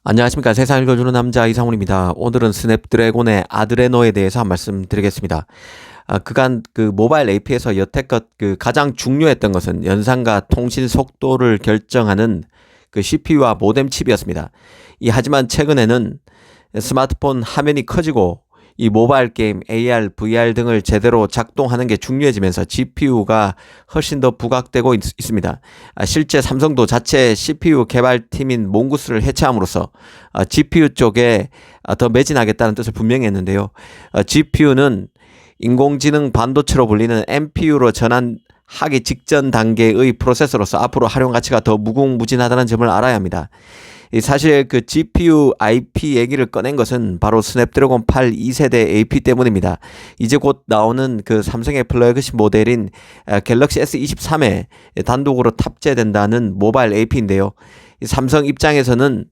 안녕하십니까. 세상 읽어주는 남자 이상훈입니다. 오늘은 스냅드래곤의 아드레노에 대해서 한 말씀 드리겠습니다. 그간 그 모바일 AP에서 여태껏 그 가장 중요했던 것은 연산과 통신 속도를 결정하는 그 CPU와 모뎀 칩이었습니다. 하지만 최근에는 스마트폰 화면이 커지고 이 모바일 게임, AR, VR 등을 제대로 작동하는 게 중요해지면서 GPU가 훨씬 더 부각되고 있습니다. 실제 삼성도 자체 CPU 개발팀인 몽구스를 해체함으로써 GPU 쪽에 더 매진하겠다는 뜻을 분명히 했는데요. GPU는 인공지능 반도체로 불리는 NPU로 전환하기 직전 단계의 프로세서로서 앞으로 활용 가치가 더 무궁무진하다는 점을 알아야 합니다. 사실 그 GPU IP 얘기를 꺼낸 것은 바로 스냅드래곤 8 2세대 AP 때문입니다. 이제 곧 나오는 그 삼성의 플래그십 모델인 갤럭시 S23에 단독으로 탑재된다는 모바일 AP인데요. 삼성 입장에서는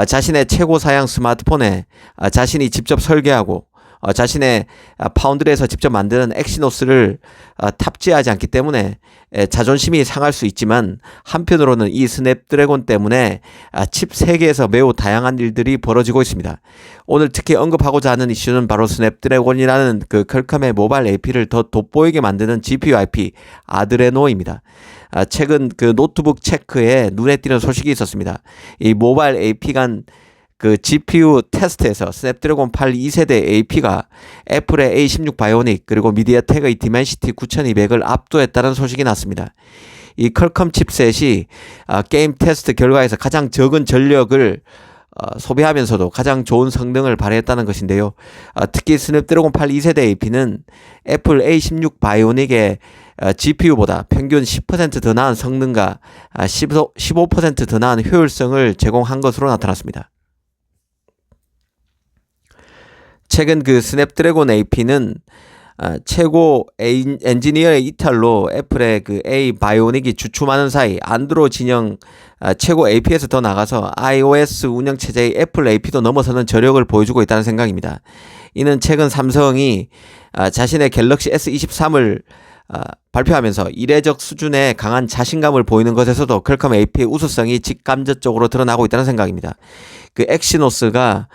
자신의 최고 사양 스마트폰에 자신이 직접 설계하고 자신의 파운드리에서 직접 만드는 엑시노스를 탑재하지 않기 때문에 자존심이 상할 수 있지만, 한편으로는 이 스냅드래곤 때문에 칩 세계에서 매우 다양한 일들이 벌어지고 있습니다. 오늘 특히 언급하고자 하는 이슈는 바로 스냅드래곤이라는 그 퀄컴의 모바일 AP를 더 돋보이게 만드는 GPU IP 아드레노입니다. 최근 그 노트북 체크에 눈에 띄는 소식이 있었습니다. 이 모바일 AP 간 그 GPU 테스트에서 스냅드래곤 8 2세대 AP가 애플의 A16 바이오닉 그리고 미디어텍의 디멘시티 9200을 압도했다는 소식이 났습니다. 이 퀄컴 칩셋이 게임 테스트 결과에서 가장 적은 전력을 소비하면서도 가장 좋은 성능을 발휘했다는 것인데요. 특히 스냅드래곤 8 2세대 AP는 애플 A16 바이오닉의 GPU보다 평균 10% 더 나은 성능과 15% 더 나은 효율성을 제공한 것으로 나타났습니다. 최근 그 스냅드래곤 AP는 최고 엔지니어의 이탈로 애플의 그 A 바이오닉이 주춤하는 사이 안드로 진영 최고 AP에서 더 나가서 iOS 운영체제의 애플 AP도 넘어서는 저력을 보여주고 있다는 생각입니다. 이는 최근 삼성이 자신의 갤럭시 S23을 발표하면서 이례적 수준의 강한 자신감을 보이는 것에서도 퀄컴 AP의 우수성이 직감적으로 드러나고 있다는 생각입니다. 그 엑시노스가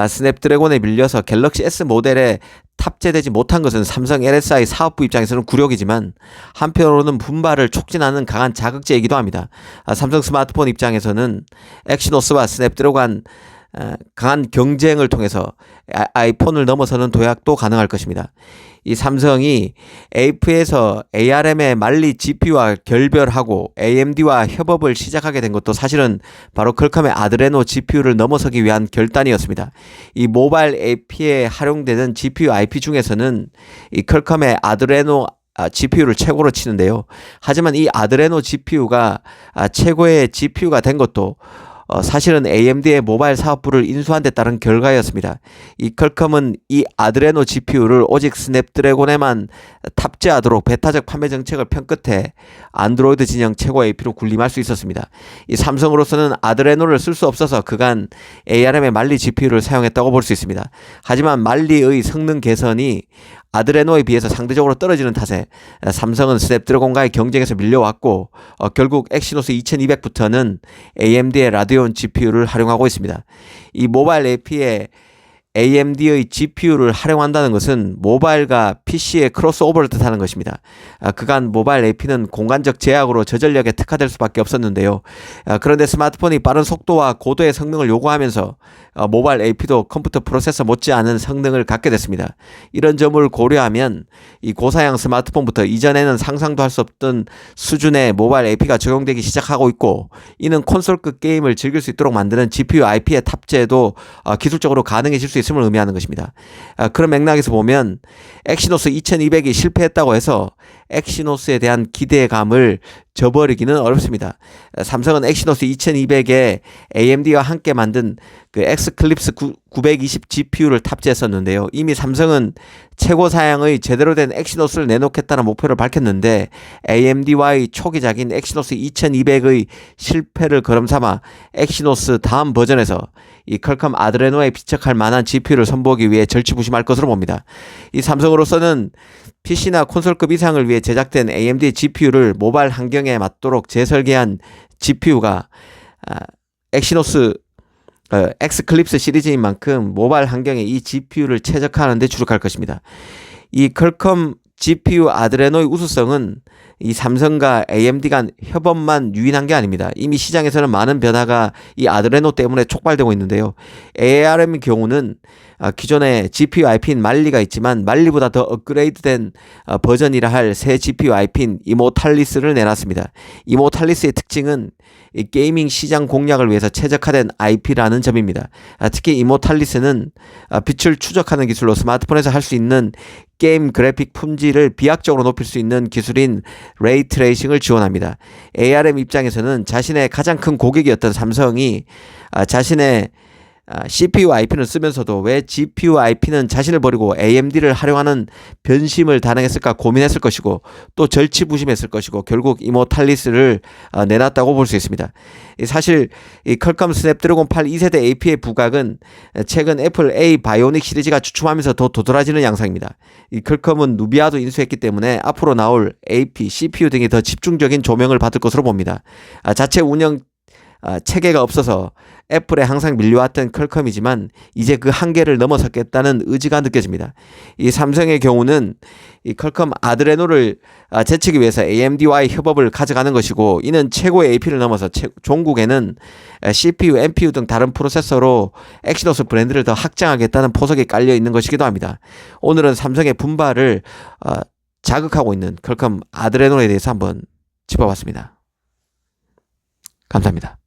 스냅드래곤에 밀려서 갤럭시 S 모델에 탑재되지 못한 것은 삼성 LSI 사업부 입장에서는 굴욕이지만, 한편으로는 분발을 촉진하는 강한 자극제이기도 합니다. 삼성 스마트폰 입장에서는 엑시노스와 스냅드래곤 강한 경쟁을 통해서 아이폰을 넘어서는 도약도 가능할 것입니다. 이 삼성이 AP에서 ARM의 만리 GPU와 결별하고 AMD와 협업을 시작하게 된 것도 사실은 바로 퀄컴의 아드레노 GPU를 넘어서기 위한 결단이었습니다. 이 모바일 AP에 활용되는 GPU IP 중에서는 이 퀄컴의 아드레노 GPU를 최고로 치는데요. 하지만 이 아드레노 GPU가 최고의 GPU가 된 것도 사실은 AMD의 모바일 사업부를 인수한 데 따른 결과였습니다. 이 퀄컴은 이 아드레노 GPU를 오직 스냅드래곤에만 탑재하도록 베타적 판매 정책을 편 끝에 안드로이드 진영 최고 AP로 군림할 수 있었습니다. 이 삼성으로서는 아드레노를 쓸 수 없어서 그간 ARM의 만리 GPU를 사용했다고 볼 수 있습니다. 하지만 만리의 성능 개선이 아드레노에 비해서 상대적으로 떨어지는 탓에 삼성은 스냅드래곤과의 경쟁에서 밀려왔고 결국 엑시노스 2200부터는 AMD의 라데온 GPU를 활용하고 있습니다. 이 모바일 AP에 AMD의 GPU를 활용한다는 것은 모바일과 PC의 크로스오버를 뜻하는 것입니다. 그간 모바일 AP는 공간적 제약으로 저전력에 특화될 수밖에 없었는데요. 그런데 스마트폰이 빠른 속도와 고도의 성능을 요구하면서 모바일 AP도 컴퓨터 프로세서 못지않은 성능을 갖게 됐습니다. 이런 점을 고려하면 이 고사양 스마트폰부터 이전에는 상상도 할 수 없던 수준의 모바일 AP가 적용되기 시작하고 있고, 이는 콘솔급 게임을 즐길 수 있도록 만드는 GPU IP의 탑재도 기술적으로 가능해질 수 있음을 의미하는 것입니다. 그런 맥락에서 보면 엑시노스 2200이 실패했다고 해서 엑시노스에 대한 기대감을 저버리기는 어렵습니다. 삼성은 엑시노스 2200에 AMD와 함께 만든 그 엑스클립스 920 GPU를 탑재했었는데요. 이미 삼성은 최고 사양의 제대로 된 엑시노스를 내놓겠다는 목표를 밝혔는데, AMD와의 초기작인 엑시노스 2200의 실패를 거름삼아 엑시노스 다음 버전에서 이 퀄컴 아드레노에 비척할 만한 GPU를 선보이기 위해 절치부심할 것으로 봅니다. 이 삼성으로서는 PC나 콘솔급 이상을 위해 제작된 AMD GPU를 모바일 환경에 맞도록 재설계한 GPU가 엑시노스 엑스클립스 시리즈인 만큼 모바일 환경에 이 GPU를 최적화하는 데 주력할 것입니다. 이 퀄컴 GPU 아드레노의 우수성은 이 삼성과 AMD 간 협업만 유인한 게 아닙니다. 이미 시장에서는 많은 변화가 이 아드레노 때문에 촉발되고 있는데요. ARM의 경우는 기존의 GPU IP인 말리가 있지만 말리보다 더 업그레이드된 버전이라 할 새 GPU IP인 이모탈리스를 내놨습니다. 이모탈리스의 특징은 이 게이밍 시장 공략을 위해서 최적화된 IP라는 점입니다. 특히 이모탈리스는 빛을 추적하는 기술로 스마트폰에서 할 수 있는 게임 그래픽 품질을 비약적으로 높일 수 있는 기술인 레이 트레이싱을 지원합니다. ARM 입장에서는 자신의 가장 큰 고객이었던 삼성이 자신의 CPU IP는 쓰면서도 왜 GPU IP는 자신을 버리고 AMD를 활용하는 변심을 단행했을까 고민했을 것이고 또 절치부심했을 것이고 결국 이모탈리스를 내놨다고 볼 수 있습니다. 사실 이 퀄컴 스냅드래곤 8 2세대 AP의 부각은 최근 애플 A 바이오닉 시리즈가 주춤하면서 더 도드라지는 양상입니다. 이 퀄컴은 누비아도 인수했기 때문에 앞으로 나올 AP, CPU 등이 더 집중적인 조명을 받을 것으로 봅니다. 자체 운영 체계가 없어서 애플에 항상 밀려왔던 퀄컴이지만 이제 그 한계를 넘어섰겠다는 의지가 느껴집니다. 이 삼성의 경우는 이 퀄컴 아드레노를 제치기 위해서 AMD와의 협업을 가져가는 것이고 이는 최고의 AP를 넘어서 종국에는 CPU, NPU 등 다른 프로세서로 엑시노스 브랜드를 더 확장하겠다는 포석이 깔려 있는 것이기도 합니다. 오늘은 삼성의 분발을 자극하고 있는 퀄컴 아드레노에 대해서 한번 짚어봤습니다. 감사합니다.